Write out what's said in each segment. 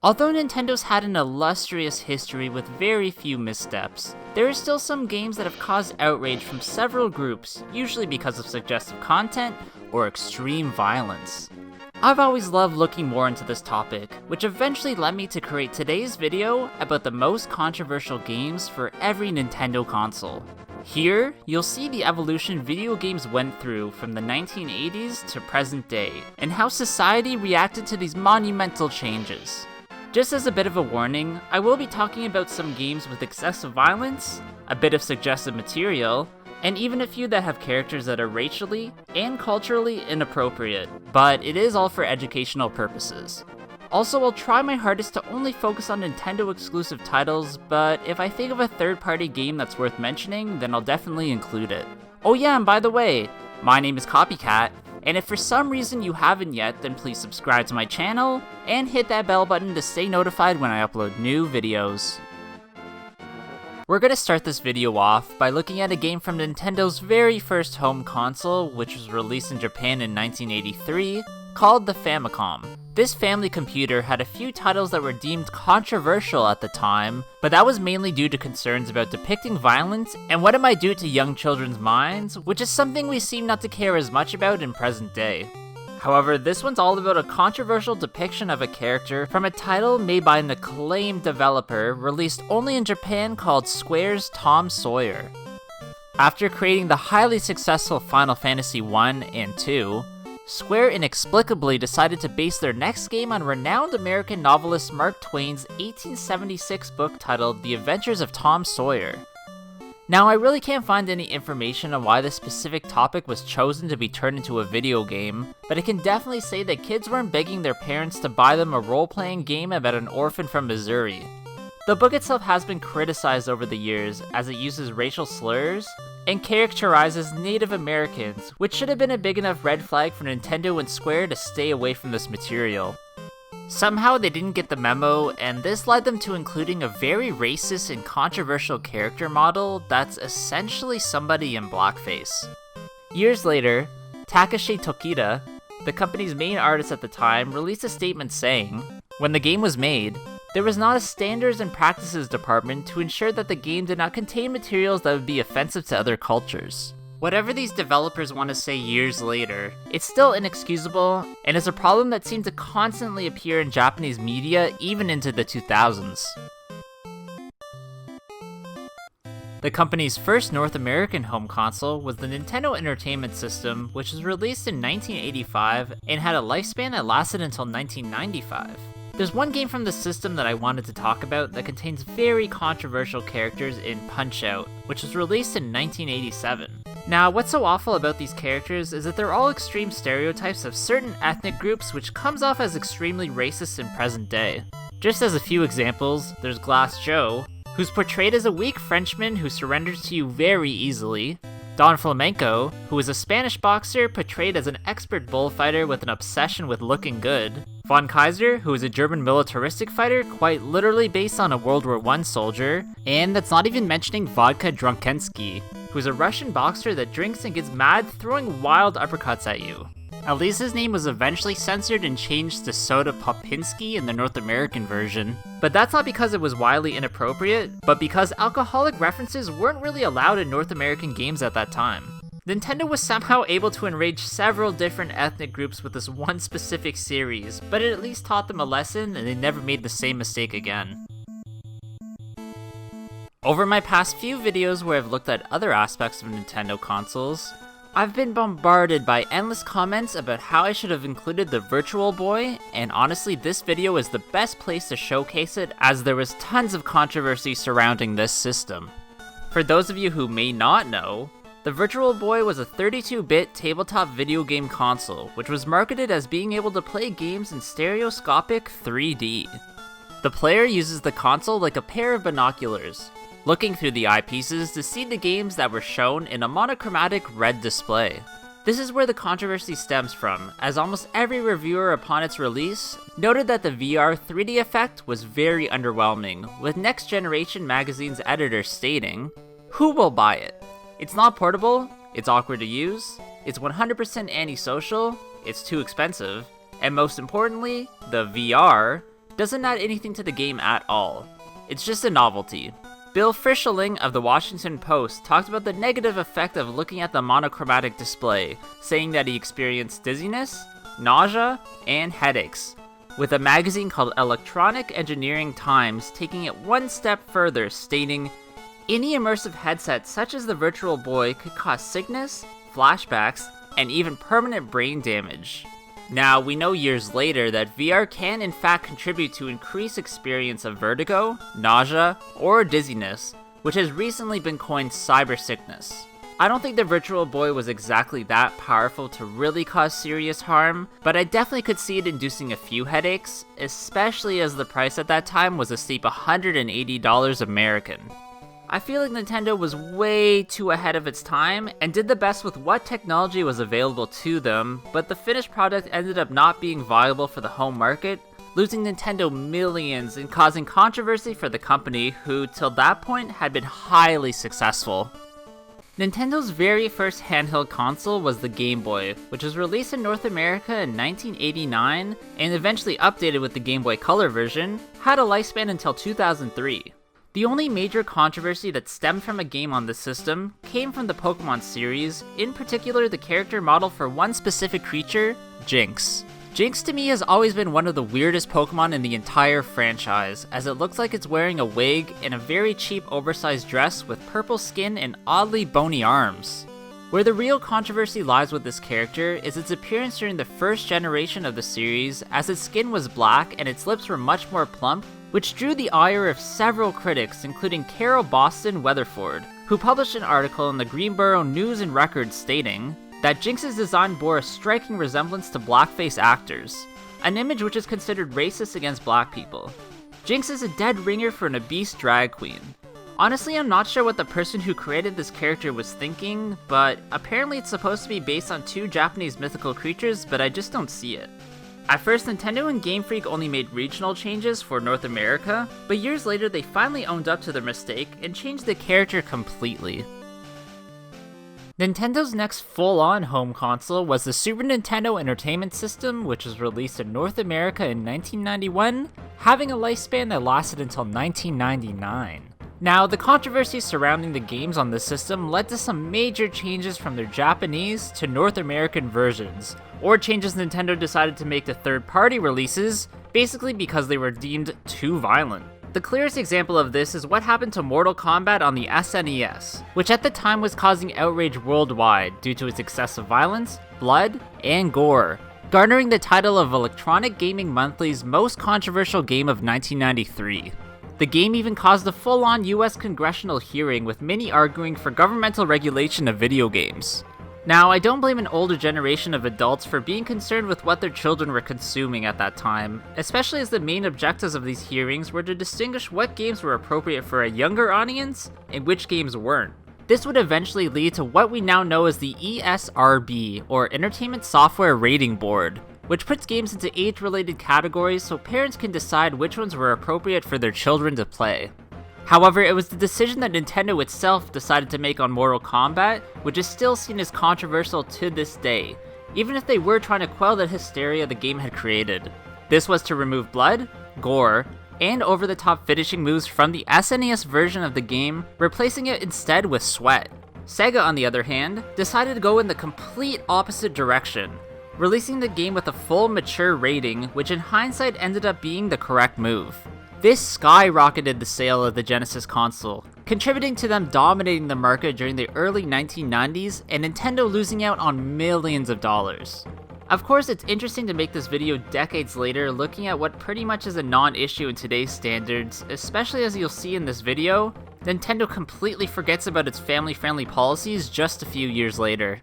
Although Nintendo's had an illustrious history with very few missteps, there are still some games that have caused outrage from several groups, usually because of suggestive content or extreme violence. I've always loved looking more into this topic, which eventually led me to create today's video about the most controversial games for every Nintendo console. Here, you'll see the evolution video games went through from the 1980s to present day, and how society reacted to these monumental changes. Just as a bit of a warning, I will be talking about some games with excessive violence, a bit of suggestive material, and even a few that have characters that are racially and culturally inappropriate, but it is all for educational purposes. Also, I'll try my hardest to only focus on Nintendo exclusive titles, but if I think of a third-party game that's worth mentioning, then I'll definitely include it. Oh yeah, and by the way, my name is Copycat, and if for some reason you haven't yet, then please subscribe to my channel, and hit that bell button to stay notified when I upload new videos. We're gonna start this video off by looking at a game from Nintendo's very first home console, which was released in Japan in 1983, called the Famicom. This family computer had a few titles that were deemed controversial at the time, but that was mainly due to concerns about depicting violence and what it might do to young children's minds, which is something we seem not to care as much about in present day. However, this one's all about a controversial depiction of a character from a title made by an acclaimed developer released only in Japan called Square's Tom Sawyer. After creating the highly successful Final Fantasy I and II, Square inexplicably decided to base their next game on renowned American novelist Mark Twain's 1876 book titled The Adventures of Tom Sawyer. Now, I really can't find any information on why this specific topic was chosen to be turned into a video game, but I can definitely say that kids weren't begging their parents to buy them a role-playing game about an orphan from Missouri. The book itself has been criticized over the years as it uses racial slurs and characterizes Native Americans, which should have been a big enough red flag for Nintendo and Square to stay away from this material. Somehow they didn't get the memo, and this led them to including a very racist and controversial character model that's essentially somebody in blackface. Years later, Takashi Tokita, the company's main artist at the time, released a statement saying, when the game was made, there was not a standards and practices department to ensure that the game did not contain materials that would be offensive to other cultures. Whatever these developers want to say years later, it's still inexcusable, and is a problem that seemed to constantly appear in Japanese media even into the 2000s. The company's first North American home console was the Nintendo Entertainment System, which was released in 1985 and had a lifespan that lasted until 1995. There's one game from the system that I wanted to talk about that contains very controversial characters in Punch-Out!, which was released in 1987. Now, what's so awful about these characters is that they're all extreme stereotypes of certain ethnic groups, which comes off as extremely racist in present day. Just as a few examples, there's Glass Joe, who's portrayed as a weak Frenchman who surrenders to you very easily, Don Flamenco, who is a Spanish boxer portrayed as an expert bullfighter with an obsession with looking good, Von Kaiser, who is a German militaristic fighter quite literally based on a World War I soldier, and that's not even mentioning Vodka Drunkensky, who is a Russian boxer that drinks and gets mad throwing wild uppercuts at you. At least his name was eventually censored and changed to Soda Popinski in the North American version. But that's not because it was wildly inappropriate, but because alcoholic references weren't really allowed in North American games at that time. Nintendo was somehow able to enrage several different ethnic groups with this one specific series, but it at least taught them a lesson and they never made the same mistake again. Over my past few videos where I've looked at other aspects of Nintendo consoles, I've been bombarded by endless comments about how I should have included the Virtual Boy, and honestly this video is the best place to showcase it as there was tons of controversy surrounding this system. For those of you who may not know, the Virtual Boy was a 32-bit tabletop video game console, which was marketed as being able to play games in stereoscopic 3D. The player uses the console like a pair of binoculars, looking through the eyepieces to see the games that were shown in a monochromatic red display. This is where the controversy stems from, as almost every reviewer upon its release noted that the VR 3D effect was very underwhelming, with Next Generation magazine's editor stating, "Who will buy it? It's not portable, it's awkward to use, it's 100% antisocial, it's too expensive, and most importantly, the VR doesn't add anything to the game at all. It's just a novelty. Bill Frischling of the Washington Post talked about the negative effect of looking at the monochromatic display, saying that he experienced dizziness, nausea, and headaches, with a magazine called Electronic Engineering Times taking it one step further, stating, "Any immersive headset such as the Virtual Boy could cause sickness, flashbacks, and even permanent brain damage." Now, we know years later that VR can in fact contribute to increased experience of vertigo, nausea, or dizziness, which has recently been coined cyber sickness. I don't think the Virtual Boy was exactly that powerful to really cause serious harm, but I definitely could see it inducing a few headaches, especially as the price at that time was a steep $180 American. I feel like Nintendo was way too ahead of its time and did the best with what technology was available to them, but the finished product ended up not being viable for the home market, losing Nintendo millions and causing controversy for the company who, till that point, had been highly successful. Nintendo's very first handheld console was the Game Boy, which was released in North America in 1989 and eventually updated with the Game Boy Color version, had a lifespan until 2003. The only major controversy that stemmed from a game on this system came from the Pokemon series, in particular the character model for one specific creature, Jinx. Jinx to me has always been one of the weirdest Pokemon in the entire franchise, as it looks like it's wearing a wig and a very cheap oversized dress with purple skin and oddly bony arms. Where the real controversy lies with this character is its appearance during the first generation of the series, as its skin was black and its lips were much more plump, which drew the ire of several critics, including Carol Boston Weatherford, who published an article in the Greenboro News and Record stating that Jinx's design bore a striking resemblance to blackface actors, an image which is considered racist against black people. Jinx is a dead ringer for an obese drag queen. Honestly, I'm not sure what the person who created this character was thinking, but apparently it's supposed to be based on two Japanese mythical creatures, but I just don't see it. At first, Nintendo and Game Freak only made regional changes for North America, but years later they finally owned up to their mistake and changed the character completely. Nintendo's next full-on home console was the Super Nintendo Entertainment System, which was released in North America in 1991, having a lifespan that lasted until 1999. Now, the controversy surrounding the games on this system led to some major changes from their Japanese to North American versions, or changes Nintendo decided to make to third-party releases, basically because they were deemed too violent. The clearest example of this is what happened to Mortal Kombat on the SNES, which at the time was causing outrage worldwide due to its excessive violence, blood, and gore, garnering the title of Electronic Gaming Monthly's most controversial game of 1993. The game even caused a full-on US congressional hearing, with many arguing for governmental regulation of video games. Now, I don't blame an older generation of adults for being concerned with what their children were consuming at that time, especially as the main objectives of these hearings were to distinguish what games were appropriate for a younger audience and which games weren't. This would eventually lead to what we now know as the ESRB, or Entertainment Software Rating Board, which puts games into age-related categories so parents can decide which ones were appropriate for their children to play. However, it was the decision that Nintendo itself decided to make on Mortal Kombat, which is still seen as controversial to this day, even if they were trying to quell the hysteria the game had created. This was to remove blood, gore, and over-the-top finishing moves from the SNES version of the game, replacing it instead with sweat. Sega, on the other hand, decided to go in the complete opposite direction, releasing the game with a full mature rating, which in hindsight ended up being the correct move. This skyrocketed the sale of the Genesis console, contributing to them dominating the market during the early 1990s and Nintendo losing out on millions of dollars. Of course, it's interesting to make this video decades later, looking at what pretty much is a non-issue in today's standards, especially as you'll see in this video, Nintendo completely forgets about its family-friendly policies just a few years later.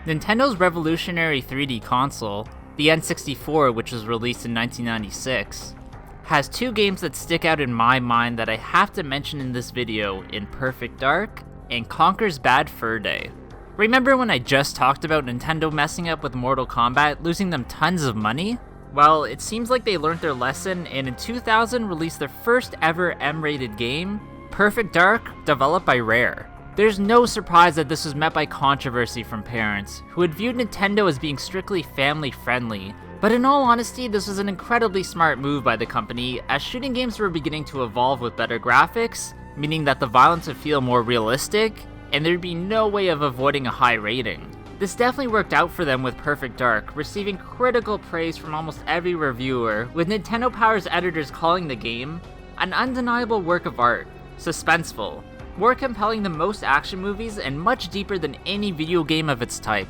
Nintendo's revolutionary 3D console, the N64, which was released in 1996, has two games that stick out in my mind that I have to mention in this video in Perfect Dark and Conker's Bad Fur Day. Remember when I just talked about Nintendo messing up with Mortal Kombat, losing them tons of money? Well, it seems like they learned their lesson and in 2000 released their first ever M-rated game, Perfect Dark, developed by Rare. There's no surprise that this was met by controversy from parents, who had viewed Nintendo as being strictly family-friendly. But in all honesty, this was an incredibly smart move by the company, as shooting games were beginning to evolve with better graphics, meaning that the violence would feel more realistic, and there'd be no way of avoiding a high rating. This definitely worked out for them with Perfect Dark, receiving critical praise from almost every reviewer, with Nintendo Power's editors calling the game an undeniable work of art, suspenseful, more compelling than most action movies, and much deeper than any video game of its type.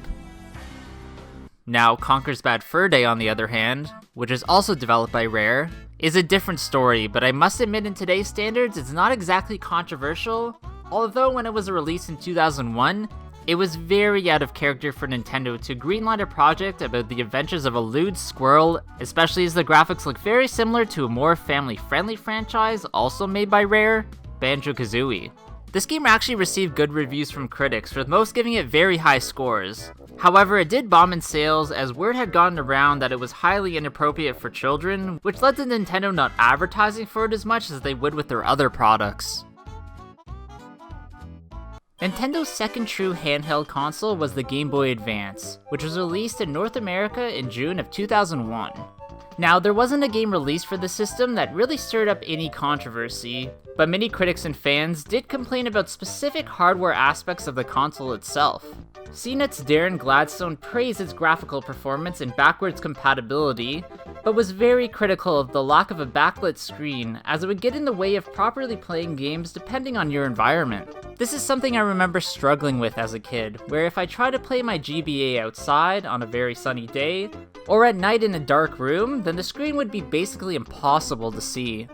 Now, Conker's Bad Fur Day, on the other hand, which is also developed by Rare, is a different story, but I must admit in today's standards it's not exactly controversial, although when it was released in 2001, it was very out of character for Nintendo to greenlight a project about the adventures of a lewd squirrel, especially as the graphics look very similar to a more family-friendly franchise also made by Rare, Banjo-Kazooie. This game actually received good reviews from critics, with most giving it very high scores. However, it did bomb in sales as word had gotten around that it was highly inappropriate for children, which led to Nintendo not advertising for it as much as they would with their other products. Nintendo's second true handheld console was the Game Boy Advance, which was released in North America in June of 2001. Now, there wasn't a game released for the system that really stirred up any controversy, but many critics and fans did complain about specific hardware aspects of the console itself. CNET's Darren Gladstone praised its graphical performance and backwards compatibility, but was very critical of the lack of a backlit screen, as it would get in the way of properly playing games depending on your environment. This is something I remember struggling with as a kid, where if I tried to play my GBA outside on a very sunny day, or at night in a dark room, then the screen would be basically impossible to see.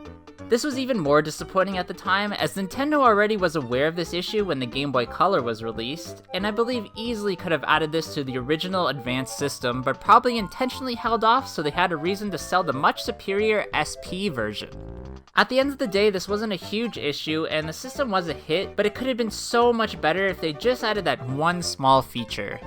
This was even more disappointing at the time, as Nintendo already was aware of this issue when the Game Boy Color was released, and I believe easily could have added this to the original Advanced system, but probably intentionally held off so they had a reason to sell the much superior SP version. At the end of the day, this wasn't a huge issue, and the system was a hit, but it could have been so much better if they just added that one small feature.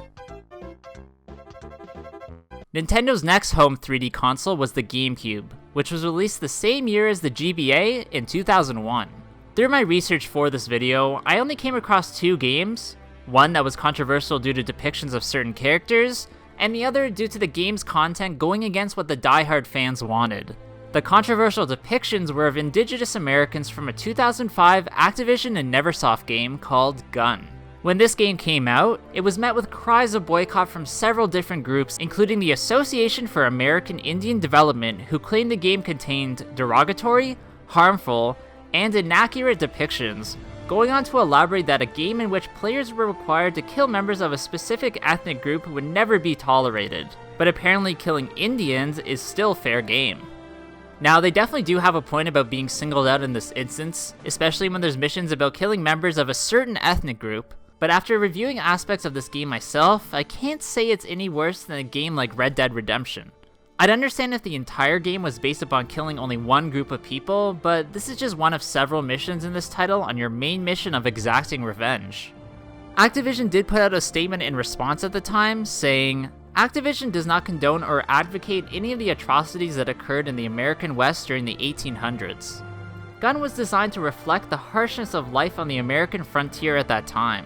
Nintendo's next home 3D console was the Gamecube, which was released the same year as the GBA in 2001. Through my research for this video, I only came across two games, one that was controversial due to depictions of certain characters, and the other due to the game's content going against what the die-hard fans wanted. The controversial depictions were of indigenous Americans from a 2005 Activision and Neversoft game called Gun. When this game came out, it was met with cries of boycott from several different groups, including the Association for American Indian Development, who claimed the game contained derogatory, harmful, and inaccurate depictions, going on to elaborate that a game in which players were required to kill members of a specific ethnic group would never be tolerated, but apparently killing Indians is still fair game. Now, they definitely do have a point about being singled out in this instance, especially when there's missions about killing members of a certain ethnic group, but after reviewing aspects of this game myself, I can't say it's any worse than a game like Red Dead Redemption. I'd understand if the entire game was based upon killing only one group of people, but this is just one of several missions in this title on your main mission of exacting revenge. Activision did put out a statement in response at the time, saying, Activision does not condone or advocate any of the atrocities that occurred in the American West during the 1800s. Gun was designed to reflect the harshness of life on the American frontier at that time.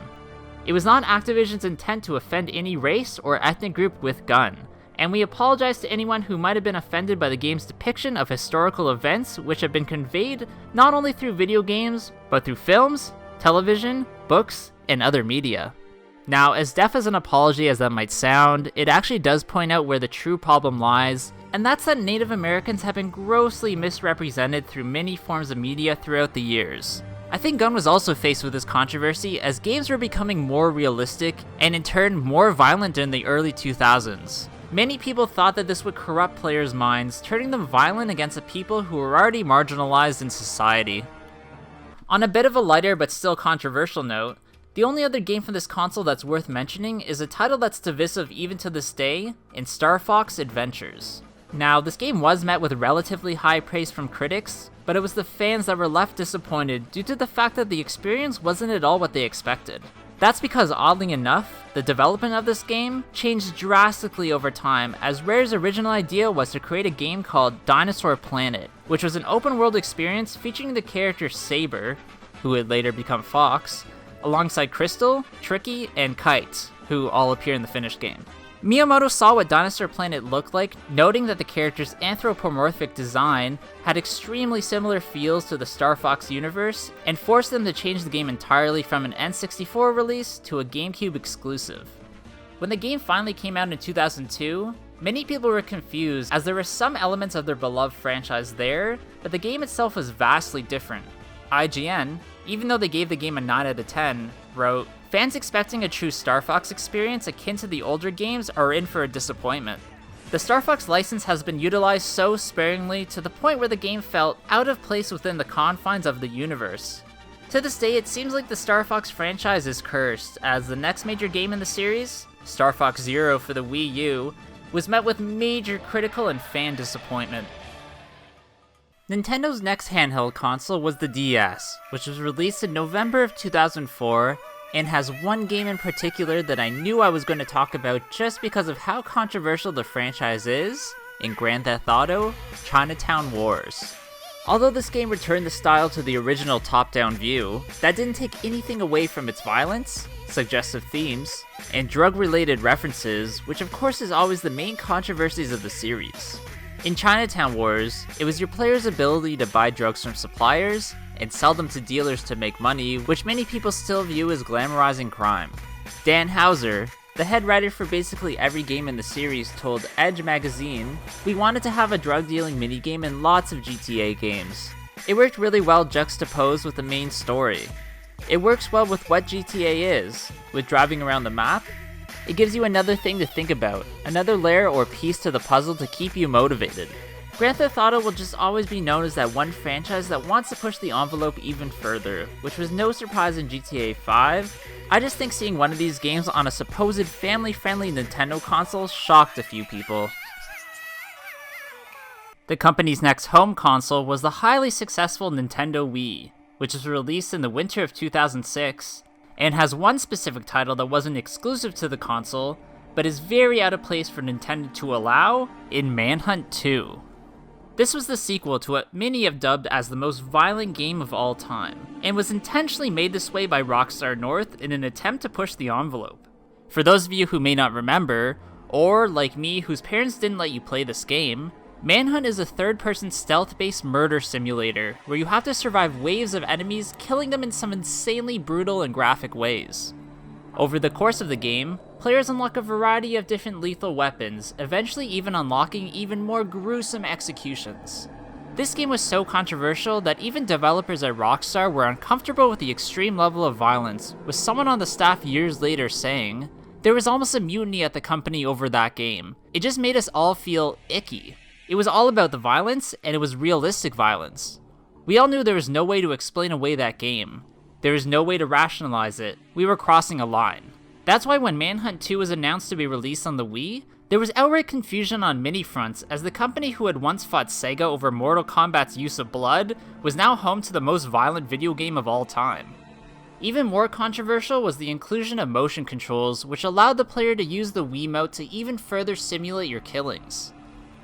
It was not Activision's intent to offend any race or ethnic group with Gun, and we apologize to anyone who might have been offended by the game's depiction of historical events which have been conveyed not only through video games, but through films, television, books, and other media. Now, as deaf as an apology as that might sound, it actually does point out where the true problem lies, and that's that Native Americans have been grossly misrepresented through many forms of media throughout the years. I think Gun was also faced with this controversy as games were becoming more realistic and in turn more violent in the early 2000s. Many people thought that this would corrupt players' minds, turning them violent against the people who were already marginalized in society. On a bit of a lighter but still controversial note, the only other game from this console that's worth mentioning is a title that's divisive even to this day, in Star Fox Adventures. Now, this game was met with relatively high praise from critics, but it was the fans that were left disappointed due to the fact that the experience wasn't at all what they expected. That's because, oddly enough, the development of this game changed drastically over time, as Rare's original idea was to create a game called Dinosaur Planet, which was an open-world experience featuring the character Saber, who would later become Fox, alongside Crystal, Tricky, and Kite, who all appear in the finished game. Miyamoto saw what Dinosaur Planet looked like, noting that the character's anthropomorphic design had extremely similar feels to the Star Fox universe, and forced them to change the game entirely from an N64 release to a GameCube exclusive. When the game finally came out in 2002, many people were confused as there were some elements of their beloved franchise there, but the game itself was vastly different. IGN, even though they gave the game a 9 out of 10, wrote, "Fans expecting a true Star Fox experience akin to the older games are in for a disappointment. The Star Fox license has been utilized so sparingly to the point where the game felt out of place within the confines of the universe. To this day, it seems like the Star Fox franchise is cursed, as the next major game in the series, Star Fox Zero for the Wii U, was met with major critical and fan disappointment." Nintendo's next handheld console was the DS, which was released in November of 2004, and has one game in particular that I knew I was going to talk about just because of how controversial the franchise is, in Grand Theft Auto, Chinatown Wars. Although this game returned the style to the original top-down view, that didn't take anything away from its violence, suggestive themes, and drug-related references, which of course is always the main controversies of the series. In Chinatown Wars, it was your player's ability to buy drugs from suppliers, and sell them to dealers to make money, which many people still view as glamorizing crime. Dan Houser, the head writer for basically every game in the series, told Edge magazine, "We wanted to have a drug dealing minigame in lots of GTA games. It worked really well juxtaposed with the main story. It works well with what GTA is, with driving around the map. It gives you another thing to think about, another layer or piece to the puzzle to keep you motivated." Grand Theft Auto will just always be known as that one franchise that wants to push the envelope even further, which was no surprise in GTA 5. I just think seeing one of these games on a supposed family-friendly Nintendo console shocked a few people. The company's next home console was the highly successful Nintendo Wii, which was released in the winter of 2006, and has one specific title that wasn't exclusive to the console, but is very out of place for Nintendo to allow, in Manhunt II. This was the sequel to what many have dubbed as the most violent game of all time, and was intentionally made this way by Rockstar North in an attempt to push the envelope. For those of you who may not remember, or like me whose parents didn't let you play this game, Manhunt is a third-person stealth-based murder simulator where you have to survive waves of enemies, killing them in some insanely brutal and graphic ways. Over the course of the game, players unlock a variety of different lethal weapons, eventually even unlocking even more gruesome executions. This game was so controversial that even developers at Rockstar were uncomfortable with the extreme level of violence, with someone on the staff years later saying, "There was almost a mutiny at the company over that game. It just made us all feel icky. It was all about the violence, and it was realistic violence. We all knew there was no way to explain away that game. There was no way to rationalize it. We were crossing a line." That's why when Manhunt 2 was announced to be released on the Wii, there was outright confusion on many fronts, as the company who had once fought Sega over Mortal Kombat's use of blood was now home to the most violent video game of all time. Even more controversial was the inclusion of motion controls, which allowed the player to use the Wiimote to even further simulate your killings.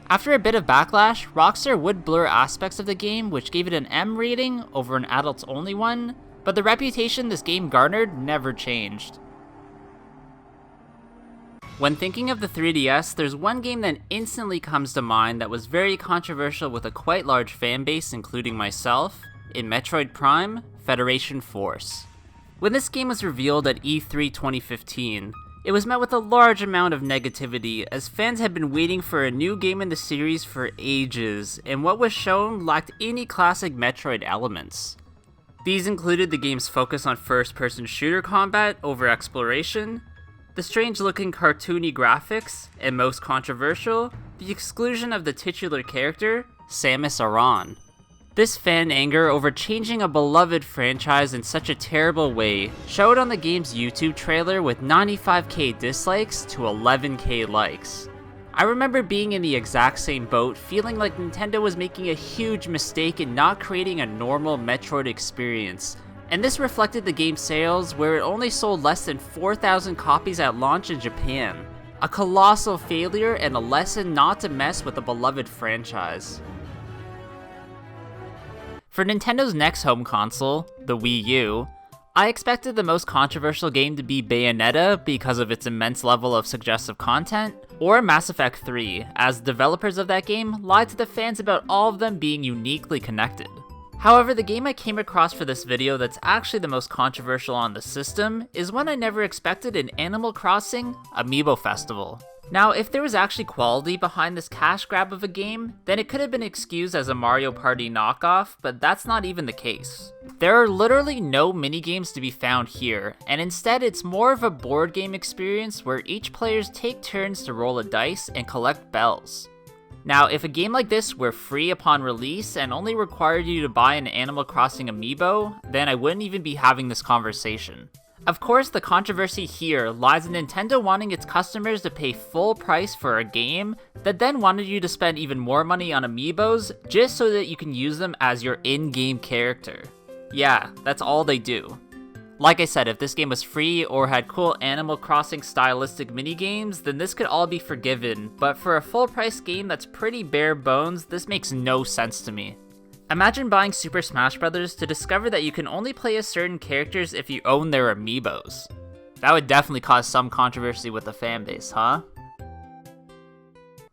After a bit of backlash, Rockstar would blur aspects of the game, which gave it an M rating over an adults-only one, but the reputation this game garnered never changed. When thinking of the 3DS, there's one game that instantly comes to mind that was very controversial with a quite large fanbase, including myself, in Metroid Prime: Federation Force. When this game was revealed at E3 2015, it was met with a large amount of negativity, as fans had been waiting for a new game in the series for ages, and what was shown lacked any classic Metroid elements. These included the game's focus on first-person shooter combat over exploration, the strange-looking cartoony graphics, and most controversial, the exclusion of the titular character, Samus Aran. This fan anger over changing a beloved franchise in such a terrible way showed on the game's YouTube trailer with 95k dislikes to 11k likes. I remember being in the exact same boat, feeling like Nintendo was making a huge mistake in not creating a normal Metroid experience, and this reflected the game's sales, where it only sold less than 4,000 copies at launch in Japan. A colossal failure and a lesson not to mess with a beloved franchise. For Nintendo's next home console, the Wii U, I expected the most controversial game to be Bayonetta because of its immense level of suggestive content, or Mass Effect 3, as developers of that game lied to the fans about all of them being uniquely connected. However, the game I came across for this video that's actually the most controversial on the system is one I never expected in Animal Crossing Amiibo Festival. Now, if there was actually quality behind this cash grab of a game, then it could have been excused as a Mario Party knockoff, but that's not even the case. There are literally no minigames to be found here, and instead it's more of a board game experience where each players take turns to roll a dice and collect bells. Now, if a game like this were free upon release and only required you to buy an Animal Crossing amiibo, then I wouldn't even be having this conversation. Of course, the controversy here lies in Nintendo wanting its customers to pay full price for a game that then wanted you to spend even more money on amiibos just so that you can use them as your in-game character. Yeah, that's all they do. Like I said, if this game was free or had cool Animal Crossing stylistic minigames, then this could all be forgiven, but for a full price game that's pretty bare bones, this makes no sense to me. Imagine buying Super Smash Bros. To discover that you can only play as certain characters if you own their amiibos. That would definitely cause some controversy with the fanbase, huh?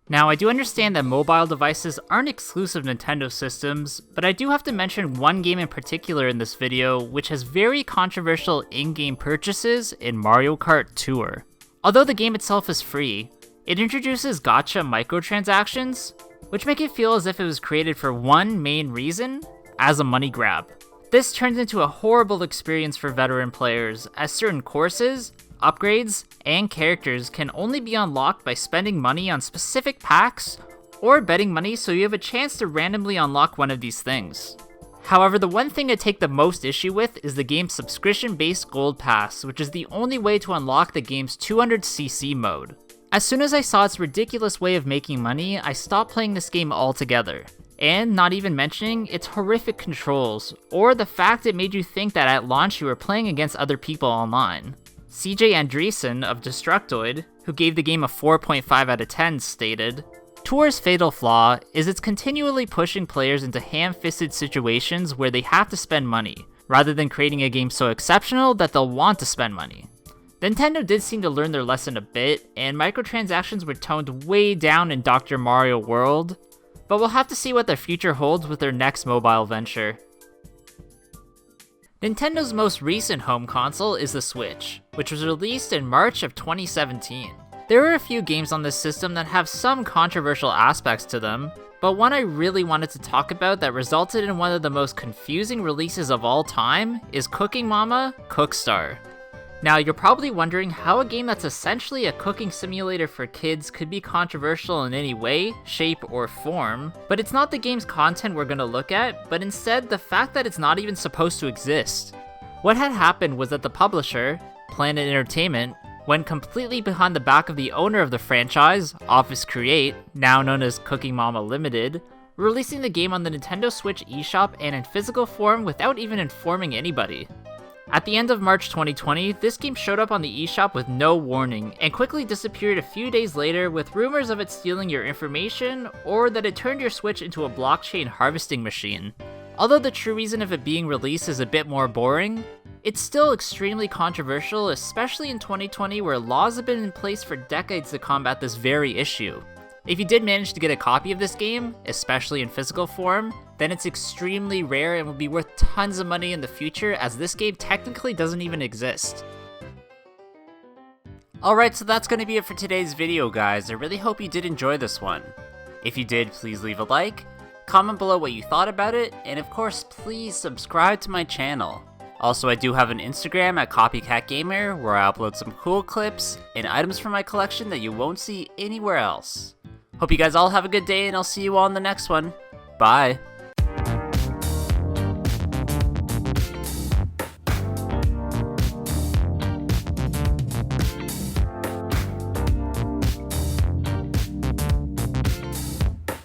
Now, I do understand that mobile devices aren't exclusive Nintendo systems, but I do have to mention one game in particular in this video which has very controversial in-game purchases in Mario Kart Tour. Although the game itself is free, it introduces gacha microtransactions, which make it feel as if it was created for one main reason, as a money grab. This turns into a horrible experience for veteran players, as certain courses, upgrades, and characters can only be unlocked by spending money on specific packs, or betting money so you have a chance to randomly unlock one of these things. However, the one thing I take the most issue with is the game's subscription-based gold pass, which is the only way to unlock the game's 200cc mode. As soon as I saw its ridiculous way of making money, I stopped playing this game altogether. And not even mentioning its horrific controls, or the fact it made you think that at launch you were playing against other people online. CJ Andreessen of Destructoid, who gave the game a 4.5 out of 10, stated, "Tour's fatal flaw is it's continually pushing players into ham-fisted situations where they have to spend money, rather than creating a game so exceptional that they'll want to spend money." Nintendo did seem to learn their lesson a bit, and microtransactions were toned way down in Dr. Mario World, but we'll have to see what their future holds with their next mobile venture. Nintendo's most recent home console is the Switch, which was released in March of 2017. There are a few games on this system that have some controversial aspects to them, but one I really wanted to talk about that resulted in one of the most confusing releases of all time is Cooking Mama Cookstar. Now, you're probably wondering how a game that's essentially a cooking simulator for kids could be controversial in any way, shape, or form, but it's not the game's content we're gonna look at, but instead the fact that it's not even supposed to exist. What had happened was that the publisher, Planet Entertainment, went completely behind the back of the owner of the franchise, Office Create, now known as Cooking Mama Limited, releasing the game on the Nintendo Switch eShop and in physical form without even informing anybody. At the end of March 2020, this game showed up on the eShop with no warning, and quickly disappeared a few days later with rumors of it stealing your information, or that it turned your Switch into a blockchain harvesting machine. Although the true reason of it being released is a bit more boring, it's still extremely controversial, especially in 2020 where laws have been in place for decades to combat this very issue. If you did manage to get a copy of this game, especially in physical form, then it's extremely rare and will be worth tons of money in the future, as this game technically doesn't even exist. Alright, so that's going to be it for today's video, guys. I really hope you did enjoy this one. If you did, please leave a like, comment below what you thought about it, and of course, please subscribe to my channel. Also, I do have an Instagram at Copycat Gamer, where I upload some cool clips and items from my collection that you won't see anywhere else. Hope you guys all have a good day, and I'll see you all in the next one. Bye!